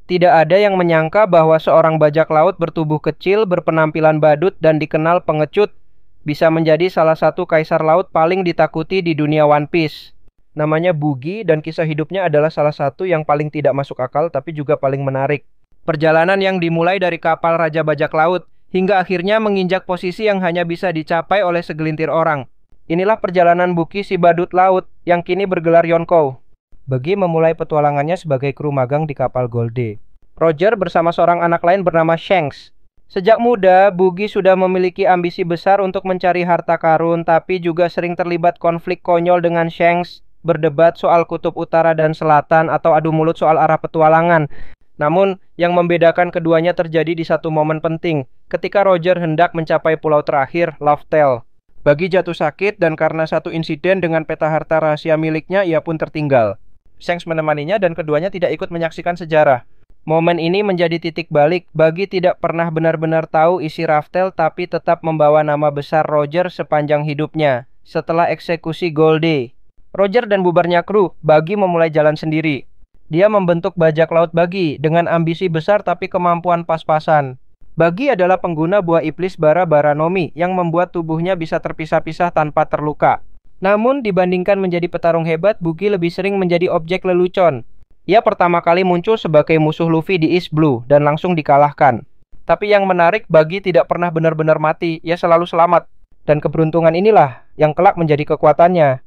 Tidak ada yang menyangka bahwa seorang bajak laut bertubuh kecil, berpenampilan badut, dan dikenal pengecut bisa menjadi salah satu kaisar laut paling ditakuti di dunia One Piece. Namanya Buggy dan kisah hidupnya adalah salah satu yang paling tidak masuk akal tapi juga paling menarik. Perjalanan yang dimulai dari kapal Raja Bajak Laut hingga akhirnya menginjak posisi yang hanya bisa dicapai oleh segelintir orang. Inilah perjalanan Buggy si badut laut yang kini bergelar Yonkou. Buggy memulai petualangannya sebagai kru magang di kapal Golde. Roger bersama seorang anak lain bernama Shanks. Sejak muda, Buggy sudah memiliki ambisi besar untuk mencari harta karun, tapi juga sering terlibat konflik konyol dengan Shanks, berdebat soal kutub utara dan selatan atau adu mulut soal arah petualangan. Namun, yang membedakan keduanya terjadi di satu momen penting, ketika Roger hendak mencapai pulau terakhir, Loftel. Buggy jatuh sakit dan karena satu insiden dengan peta harta rahasia miliknya, ia pun tertinggal. Shanks menemaninya dan keduanya tidak ikut menyaksikan sejarah. Momen ini menjadi titik balik. Buggy tidak pernah benar-benar tahu isi Raftel tapi tetap membawa nama besar Roger sepanjang hidupnya. Setelah eksekusi Golde, Roger dan bubarnya kru, Buggy memulai jalan sendiri. Dia membentuk bajak laut Buggy dengan ambisi besar tapi kemampuan pas-pasan. Buggy adalah pengguna buah iblis bara Baranomi yang membuat tubuhnya bisa terpisah-pisah tanpa terluka. Namun dibandingkan menjadi petarung hebat, Buggy lebih sering menjadi objek lelucon. Ia pertama kali muncul sebagai musuh Luffy di East Blue dan langsung dikalahkan. Tapi yang menarik, Buggy tidak pernah benar-benar mati, ia selalu selamat. Dan keberuntungan inilah yang kelak menjadi kekuatannya.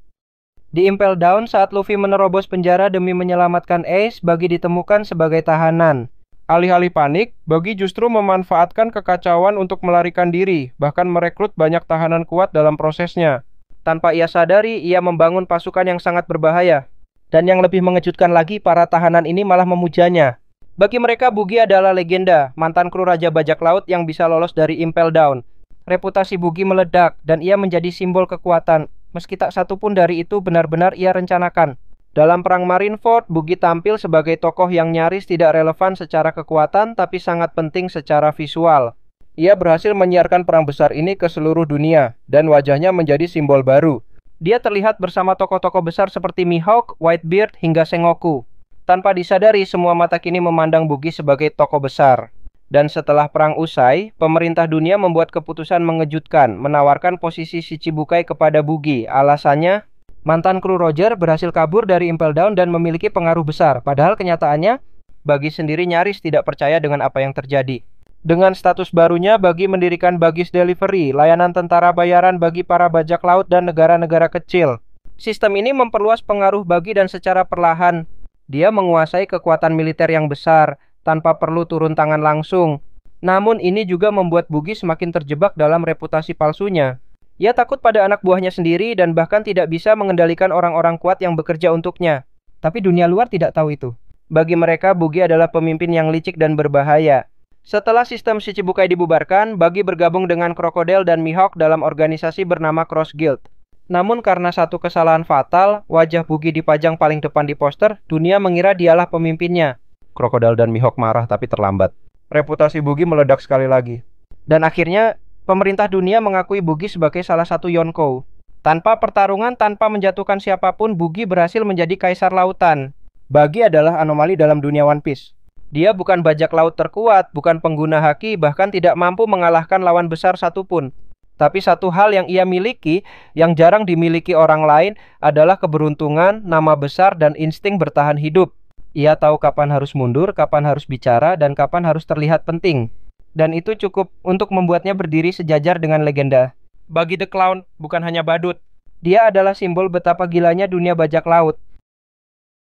Di Impel Down saat Luffy menerobos penjara demi menyelamatkan Ace, Buggy ditemukan sebagai tahanan. Alih-alih panik, Buggy justru memanfaatkan kekacauan untuk melarikan diri, bahkan merekrut banyak tahanan kuat dalam prosesnya. Tanpa ia sadari, ia membangun pasukan yang sangat berbahaya. Dan yang lebih mengejutkan lagi, para tahanan ini malah memujanya. Bagi mereka, Buggy adalah legenda, mantan kru Raja Bajak Laut yang bisa lolos dari Impel Down. Reputasi Buggy meledak, dan ia menjadi simbol kekuatan, meski tak satu pun dari itu benar-benar ia rencanakan. Dalam Perang Marineford, Buggy tampil sebagai tokoh yang nyaris tidak relevan secara kekuatan, tapi sangat penting secara visual. Ia berhasil menyiarkan perang besar ini ke seluruh dunia, dan wajahnya menjadi simbol baru. Dia terlihat bersama tokoh-tokoh besar seperti Mihawk, Whitebeard, hingga Sengoku. Tanpa disadari, semua mata kini memandang Buggy sebagai tokoh besar. Dan setelah perang usai, pemerintah dunia membuat keputusan mengejutkan, menawarkan posisi Shichibukai kepada Buggy. Alasannya, mantan kru Roger berhasil kabur dari Impel Down dan memiliki pengaruh besar. Padahal kenyataannya, Buggy sendiri nyaris tidak percaya dengan apa yang terjadi. Dengan status barunya, Buggy mendirikan Buggy's Delivery, layanan tentara bayaran bagi para bajak laut dan negara-negara kecil. Sistem ini memperluas pengaruh Buggy dan secara perlahan, dia menguasai kekuatan militer yang besar, tanpa perlu turun tangan langsung. Namun ini juga membuat Buggy semakin terjebak dalam reputasi palsunya. Ia takut pada anak buahnya sendiri dan bahkan tidak bisa mengendalikan orang-orang kuat yang bekerja untuknya. Tapi dunia luar tidak tahu itu. Bagi mereka, Buggy adalah pemimpin yang licik dan berbahaya. Setelah sistem Shichibukai dibubarkan, Buggy bergabung dengan Crocodile dan Mihawk dalam organisasi bernama Cross Guild. Namun karena satu kesalahan fatal, wajah Buggy dipajang paling depan di poster, dunia mengira dialah pemimpinnya. Crocodile dan Mihawk marah tapi terlambat. Reputasi Buggy meledak sekali lagi. Dan akhirnya, pemerintah dunia mengakui Buggy sebagai salah satu Yonkou. Tanpa pertarungan, tanpa menjatuhkan siapapun, Buggy berhasil menjadi kaisar lautan. Buggy adalah anomali dalam dunia One Piece. Dia bukan bajak laut terkuat, bukan pengguna haki, bahkan tidak mampu mengalahkan lawan besar satupun. Tapi satu hal yang ia miliki, yang jarang dimiliki orang lain, adalah keberuntungan, nama besar, dan insting bertahan hidup. Ia tahu kapan harus mundur, kapan harus bicara, dan kapan harus terlihat penting. Dan itu cukup untuk membuatnya berdiri sejajar dengan legenda. Bagi The Clown, bukan hanya badut. Dia adalah simbol betapa gilanya dunia bajak laut.